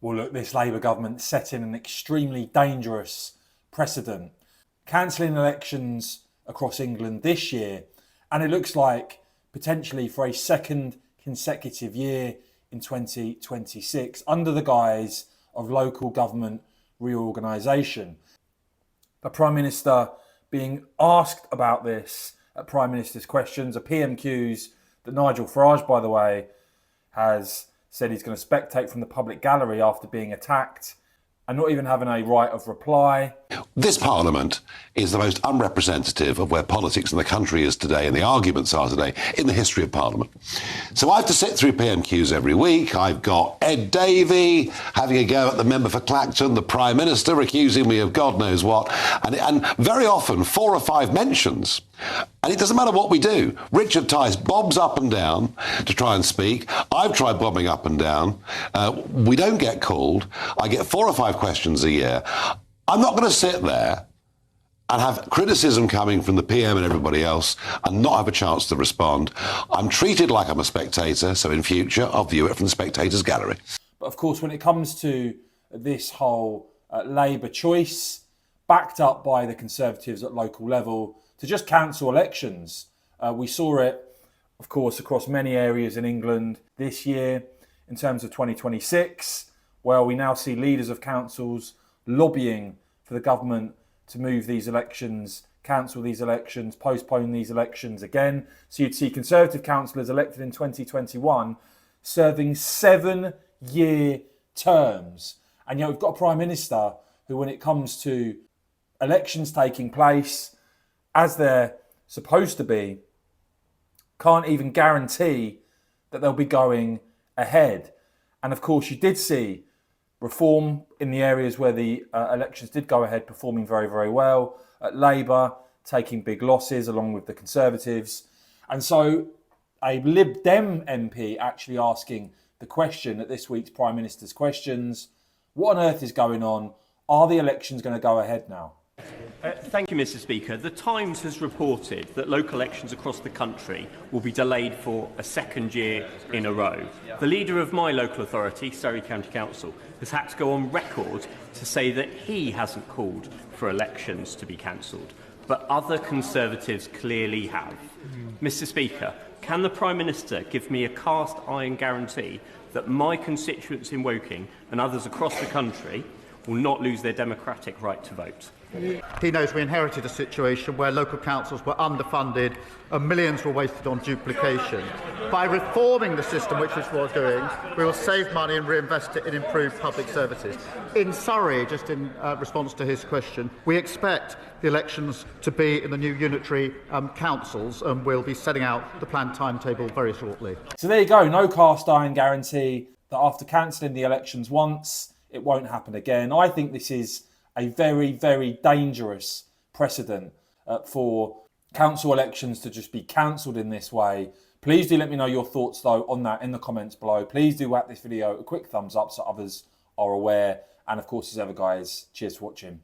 Well, look, this Labour government setting an extremely dangerous precedent, cancelling elections across England this year, and it looks like potentially for a second consecutive year in 2026 under the guise of local government reorganisation. The Prime Minister being asked about this at Prime Minister's Questions, a PMQs that Nigel Farage, by the way, has said he's going to spectate from the public gallery after being attacked and not even having a right of reply. This Parliament is the most unrepresentative of where politics in the country is today and the arguments are today in the history of Parliament. So I have to sit through PMQs every week. I've got Ed Davey having a go at the member for Clacton, the Prime Minister accusing me of God knows what, and very often 4 or 5 mentions. And it doesn't matter what we do. Richard Tice bobs up and down to try and speak. I've tried bobbing up and down. We don't get called. I get 4 or 5 questions a year. I'm not going to sit there and have criticism coming from the PM and everybody else and not have a chance to respond. I'm treated like I'm a spectator, so in future I'll view it from the spectator's gallery. But of course, when it comes to this whole Labour choice, backed up by the Conservatives at local level, to just cancel elections, we saw it, of course, across many areas in England this year in terms of 2026, where we now see leaders of councils lobbying for the government to move these elections, cancel these elections, postpone these elections again. So you'd see Conservative councillors elected in 2021 serving 7-year terms. And yet we've got a Prime Minister who, when it comes to elections taking place as they're supposed to be, can't even guarantee that they'll be going ahead. And of course, you did see Reform in the areas where the elections did go ahead performing very, very well. Labour taking big losses along with the Conservatives. And so a Lib Dem MP actually asking the question at this week's Prime Minister's Questions, what on earth is going on? Are the elections going to go ahead now? Thank you, Mr. Speaker. The Times has reported that local elections across the country will be delayed for a second year in a row. The leader of my local authority, Surrey County Council, has had to go on record to say that he hasn't called for elections to be cancelled, but other Conservatives clearly have. Mr. Speaker, can the Prime Minister give me a cast iron guarantee that my constituents in Woking and others across the country will not lose their democratic right to vote? He knows we inherited a situation where local councils were underfunded and millions were wasted on duplication. By reforming the system, which is what we're doing, we will save money and reinvest it in improved public services. In Surrey, just in response to his question, we expect the elections to be in the new unitary councils, and we'll be setting out the planned timetable very shortly. So there you go, no cast iron guarantee that after cancelling the elections once, it won't happen again. I think this is a very, very dangerous precedent for council elections to just be cancelled in this way. Please do let me know your thoughts, though, on that in the comments below. Please do whack this video a quick thumbs up so others are aware. And of course, as ever, guys, cheers for watching.